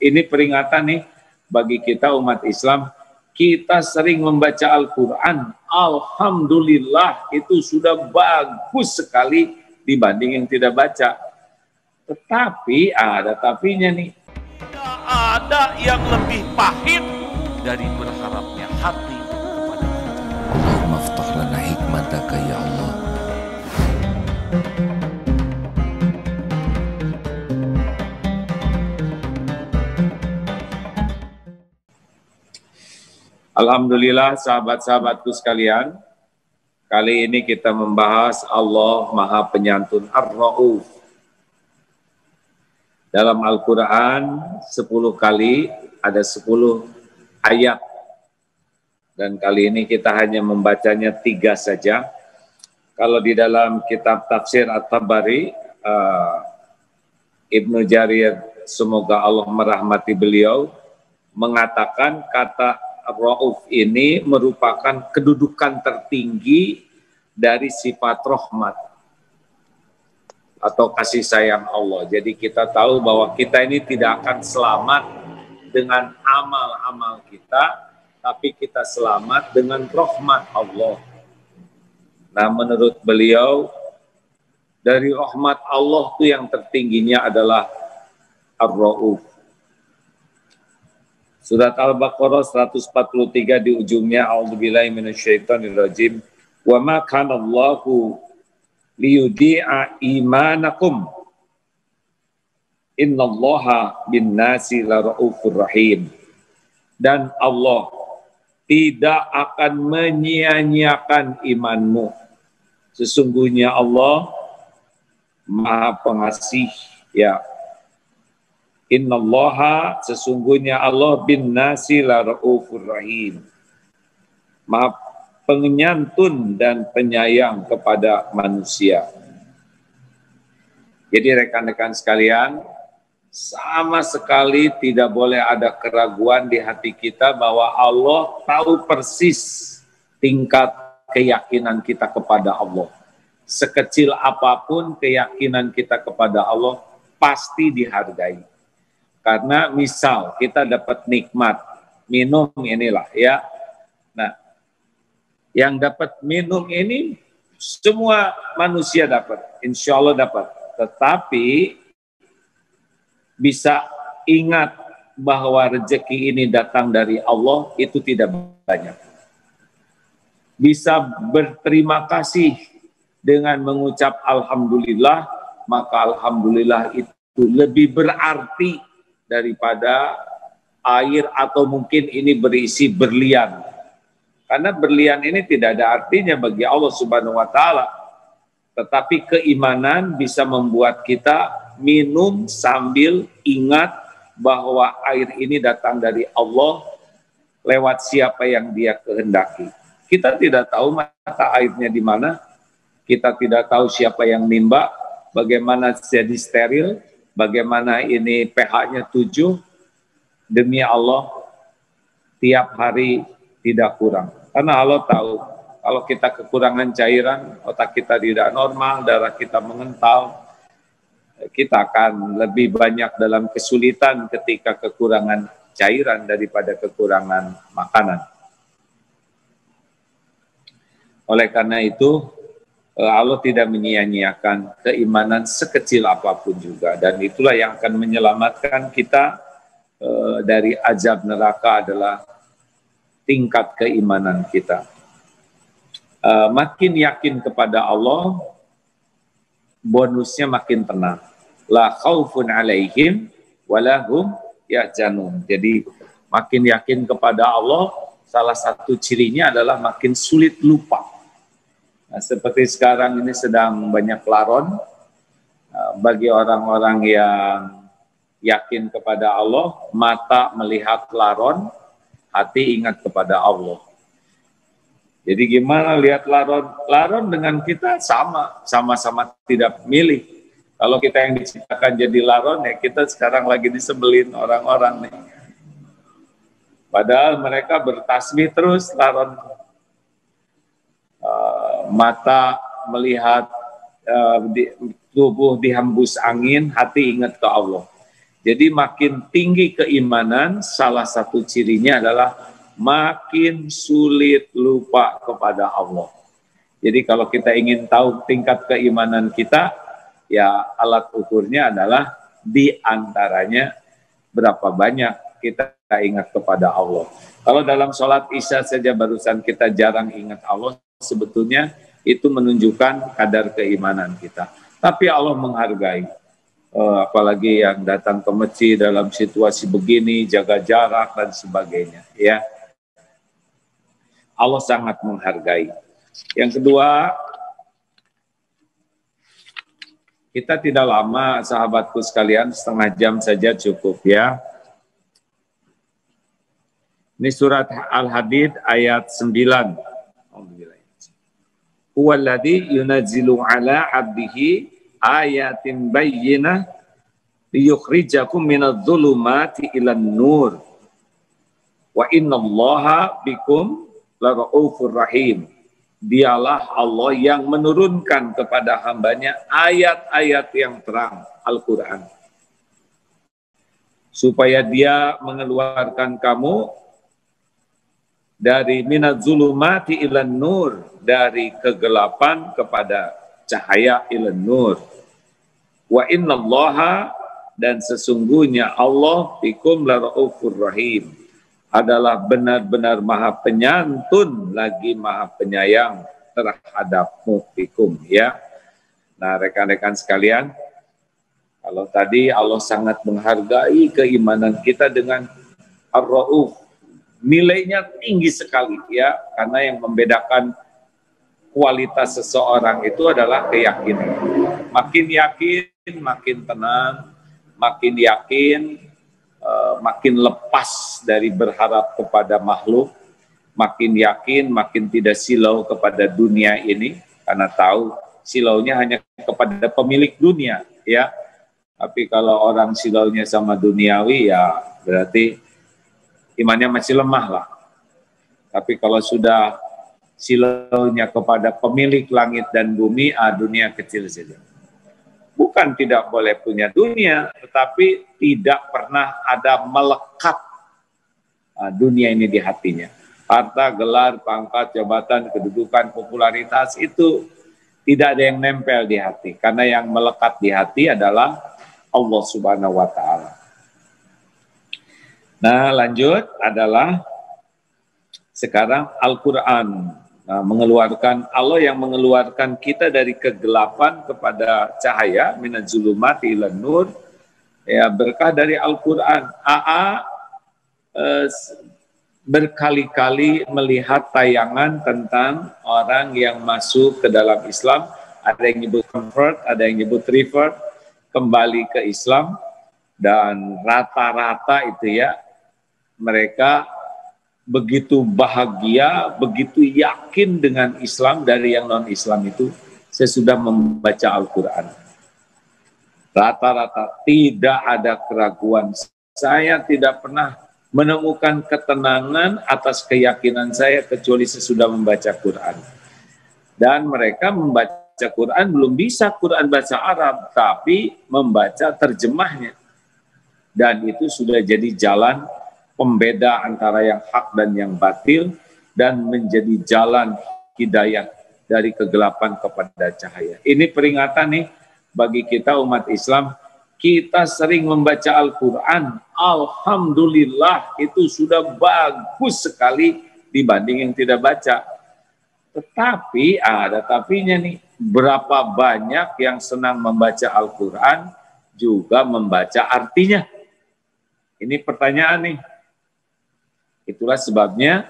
Ini peringatan nih bagi kita umat Islam. Kita sering membaca Al-Quran, alhamdulillah itu sudah bagus sekali dibanding yang tidak baca. Tetapi ada tapinya nih. Tidak ada yang lebih pahit dari berharapnya hati kepada kita. Allahumma aftah lana hikmataka ya Allah. Alhamdulillah sahabat-sahabatku sekalian, kali ini kita membahas Allah Maha Penyantun Ar-Ra'uf. Dalam Al-Quran 10 kali ada 10 ayat, dan kali ini kita hanya membacanya 3 saja. Kalau di dalam kitab tafsir At-Tabari, Ibnu Jarir, semoga Allah merahmati beliau, mengatakan kata Ar-Ra'uf ini merupakan kedudukan tertinggi dari sifat rahmat atau kasih sayang Allah. Jadi kita tahu bahwa kita ini tidak akan selamat dengan amal-amal kita, tapi kita selamat dengan rahmat Allah. Nah, menurut beliau, dari rahmat Allah itu yang tertingginya adalah Ar-Ra'uf. Surat Al-Baqarah 143 di ujungnya, a'udzubillahi minasyaitonirrajim, wa ma kana Allahu liyudhi'a imanakum innallaha bin-nasi lara'ufur rahim. Dan Allah tidak akan menyia-nyiakan imanmu. Sesungguhnya Allah Maha Pengasih, ya. Innallaha, sesungguhnya Allah bin nasi la raufur rahim, Maha penyantun dan penyayang kepada manusia. Jadi rekan-rekan sekalian, sama sekali tidak boleh ada keraguan di hati kita bahwa Allah tahu persis tingkat keyakinan kita kepada Allah. Sekecil apapun keyakinan kita kepada Allah pasti dihargai. Karena misal kita dapat nikmat, minum inilah ya. Nah, yang dapat minum ini semua manusia dapat, insya Allah dapat. Tetapi bisa ingat bahwa rezeki ini datang dari Allah itu tidak banyak. Bisa berterima kasih dengan mengucap alhamdulillah, maka alhamdulillah itu lebih berarti daripada air atau mungkin ini berisi berlian. Karena berlian ini tidak ada artinya bagi Allah Subhanahu wa taala. Tetapi keimanan bisa membuat kita minum sambil ingat bahwa air ini datang dari Allah lewat siapa yang Dia kehendaki. Kita tidak tahu mata airnya di mana, kita tidak tahu siapa yang nimba, bagaimana jadi steril, bagaimana ini pH-nya 7, demi Allah tiap hari tidak kurang. Karena Allah tahu kalau kita kekurangan cairan, otak kita tidak normal, darah kita mengental, kita akan lebih banyak dalam kesulitan ketika kekurangan cairan daripada kekurangan makanan. Oleh karena itu, Allah tidak menyia-nyiakan keimanan sekecil apapun juga. Dan itulah yang akan menyelamatkan kita dari azab neraka adalah tingkat keimanan kita. Makin yakin kepada Allah, bonusnya makin tenang. La khaufun alaihim walahum yahzanun. Jadi makin yakin kepada Allah, salah satu cirinya adalah makin sulit lupa. Nah, seperti sekarang ini sedang banyak laron, bagi orang-orang yang yakin kepada Allah, mata melihat laron, hati ingat kepada Allah. Jadi gimana lihat laron? Laron dengan kita sama-sama tidak milih. Kalau kita yang diciptakan jadi laron, ya kita sekarang lagi disebelin orang-orang nih. Padahal mereka bertasbih terus laron. Mata melihat tubuh dihembus angin, hati ingat ke Allah. Jadi makin tinggi keimanan, salah satu cirinya adalah makin sulit lupa kepada Allah. Jadi kalau kita ingin tahu tingkat keimanan kita, ya alat ukurnya adalah di antaranya berapa banyak kita ingat kepada Allah. Kalau dalam sholat isya saja barusan kita jarang ingat Allah, sebetulnya itu menunjukkan kadar keimanan kita. Tapi Allah menghargai, apalagi yang datang ke masjid dalam situasi begini, jaga jarak dan sebagainya. Ya, Allah sangat menghargai. Yang kedua, kita tidak lama, sahabatku sekalian, setengah jam saja cukup ya. Ini surat Al-Hadid ayat 9. Huwallazi yunazzilu ala 'abdihi ayatin bayyinah liyukhrijakum minadh-dhulumati ilan nur. Wa innallaha bikum laraufur rahim. Dialah Allah yang menurunkan kepada hambanya ayat-ayat yang terang, Al-Quran. Supaya dia mengeluarkan kamu dari minadh-dhulumati ilan nur, dari kegelapan kepada cahaya ilan nur. Wa innallaha, dan sesungguhnya Allah bikum laraufur rahim, adalah benar-benar maha penyantun lagi maha penyayang terhadapmu bikum ya. Nah rekan-rekan sekalian, kalau tadi Allah sangat menghargai keimanan kita dengan Ar-Rauf, nilainya tinggi sekali ya, karena yang membedakan kualitas seseorang itu adalah keyakinan. Makin yakin, makin tenang, makin yakin, makin lepas dari berharap kepada makhluk, makin yakin, makin tidak silau kepada dunia ini, karena tahu silaunya hanya kepada pemilik dunia, ya. Tapi kalau orang silaunya sama duniawi, ya berarti imannya masih lemah lah. Tapi kalau sudah silaunya kepada pemilik langit dan bumi, dunia kecil saja. Bukan tidak boleh punya dunia, tetapi tidak pernah ada melekat dunia ini di hatinya. Harta, gelar, pangkat, jabatan, kedudukan, popularitas itu tidak ada yang nempel di hati. Karena yang melekat di hati adalah Allah Subhanahu wa Ta'ala. Nah, lanjut adalah sekarang Al-Quran. Nah, mengeluarkan, Allah yang mengeluarkan kita dari kegelapan kepada cahaya, minadh-dhulumati ilan nur, ya berkah dari Al-Quran. Berkali-kali melihat tayangan tentang orang yang masuk ke dalam Islam, ada yang nyebut convert, ada yang nyebut revert, kembali ke Islam, dan rata-rata itu ya, mereka begitu bahagia, begitu yakin dengan Islam dari yang non-Islam itu sesudah membaca Al-Quran. Rata-rata tidak ada keraguan. Saya tidak pernah menemukan ketenangan atas keyakinan saya kecuali sesudah membaca Quran. Dan mereka membaca Quran belum bisa Quran bahasa Arab, tapi membaca terjemahnya. Dan itu sudah jadi jalan pembeda antara yang hak dan yang batil, dan menjadi jalan hidayah dari kegelapan kepada cahaya. Ini peringatan nih bagi kita umat Islam. Kita sering membaca Al-Quran, alhamdulillah itu sudah bagus sekali dibanding yang tidak baca. Tetapi ada tapinya nih, berapa banyak yang senang membaca Al-Quran juga membaca artinya? Ini pertanyaan nih. Itulah sebabnya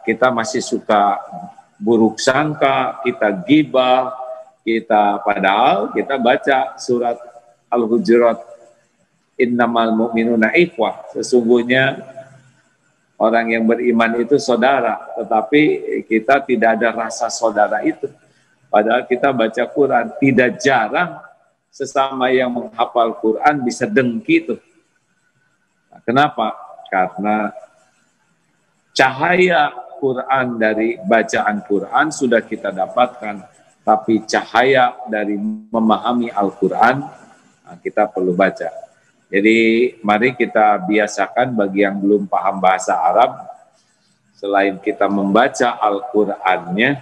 kita masih suka buruk sangka, kita gibah, padahal kita baca surat Al-Hujurat, innamal mu'minuna ikhwah, sesungguhnya orang yang beriman itu saudara, tetapi kita tidak ada rasa saudara itu. Padahal kita baca Quran, tidak jarang sesama yang menghafal Quran bisa dengki itu. Nah, kenapa? Karena cahaya Quran dari bacaan Quran sudah kita dapatkan, tapi cahaya dari memahami Al-Quran kita perlu baca. Jadi mari kita biasakan bagi yang belum paham bahasa Arab, selain kita membaca Al-Qur'annya,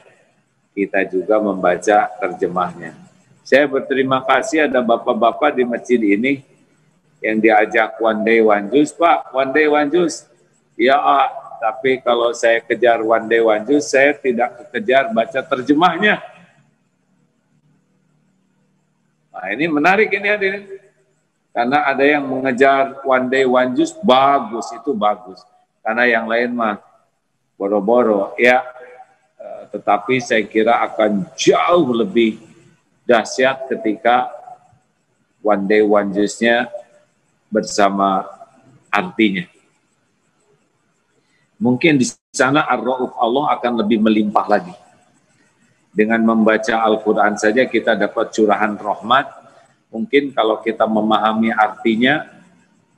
kita juga membaca terjemahnya. Saya berterima kasih ada bapak-bapak di masjid ini yang diajak one day one juice, Pak, one day one juice. Ya, tapi kalau saya kejar one day one juice, saya tidak kejar baca terjemahnya. Nah, ini menarik ini hadirin. Karena ada yang mengejar one day one juice, bagus, itu bagus. Karena yang lain mah boro-boro, ya. Tetapi saya kira akan jauh lebih dahsyat ketika one day one juice-nya bersama artinya. Mungkin di sana ar-Rauf Allah akan lebih melimpah lagi. Dengan membaca Al-Quran saja kita dapat curahan rahmat. Mungkin kalau kita memahami artinya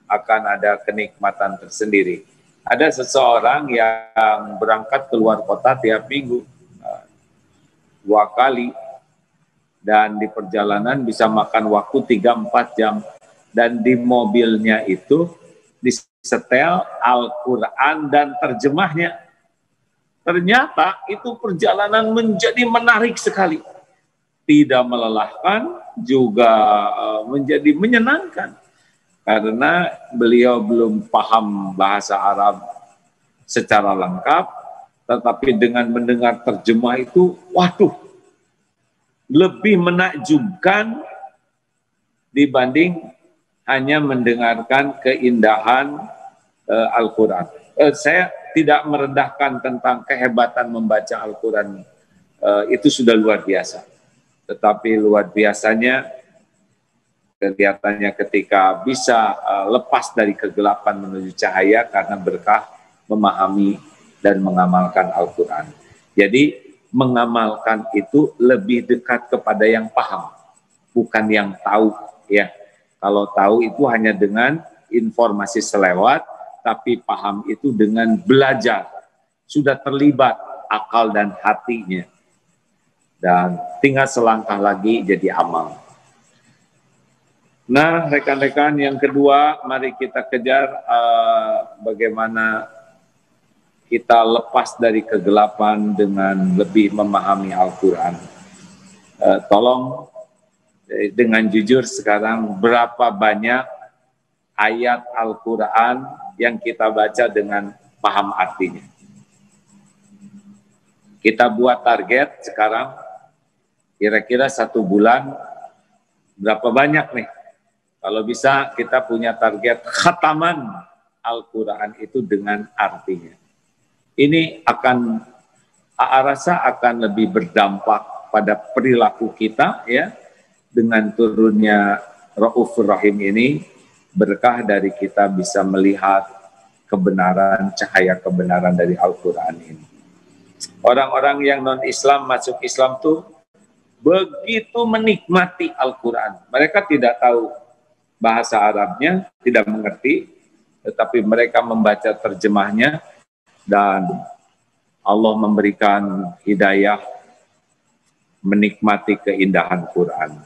akan ada kenikmatan tersendiri. Ada seseorang yang berangkat keluar kota tiap minggu 2 kali, dan di perjalanan bisa makan waktu 3-4 jam, dan di mobilnya itu disetel Al-Quran dan terjemahnya. Ternyata itu perjalanan menjadi menarik sekali, tidak melelahkan, juga menjadi menyenangkan. Karena beliau belum paham bahasa Arab secara lengkap, tetapi dengan mendengar terjemah itu, waduh, lebih menakjubkan dibanding hanya mendengarkan keindahan Al-Quran. Saya tidak merendahkan tentang kehebatan membaca Al-Quran, itu sudah luar biasa. Tetapi luar biasanya kelihatannya ketika bisa lepas dari kegelapan menuju cahaya karena berkah memahami dan mengamalkan Al-Quran. Jadi mengamalkan itu lebih dekat kepada yang paham, bukan yang tahu. Ya, kalau tahu itu hanya dengan informasi selewat, tapi paham itu dengan belajar, sudah terlibat akal dan hatinya. Dan tinggal selangkah lagi jadi amal. Nah, rekan-rekan, yang kedua, mari kita kejar bagaimana kita lepas dari kegelapan dengan lebih memahami Al-Quran. Tolong dengan jujur sekarang, berapa banyak ayat Al-Quran yang kita baca dengan paham artinya? Kita buat target sekarang, kira-kira 1 bulan, berapa banyak nih? Kalau bisa kita punya target khataman Al-Quran itu dengan artinya. Ini akan, rasa akan lebih berdampak pada perilaku kita, ya. Dengan turunnya Raufur Rahim ini, berkah dari kita bisa melihat kebenaran, cahaya kebenaran dari Al-Quran ini. Orang-orang yang non-Islam masuk Islam tuh begitu menikmati Al-Quran. Mereka tidak tahu bahasa Arabnya, tidak mengerti, tetapi mereka membaca terjemahnya, dan Allah memberikan hidayah menikmati keindahan Quran.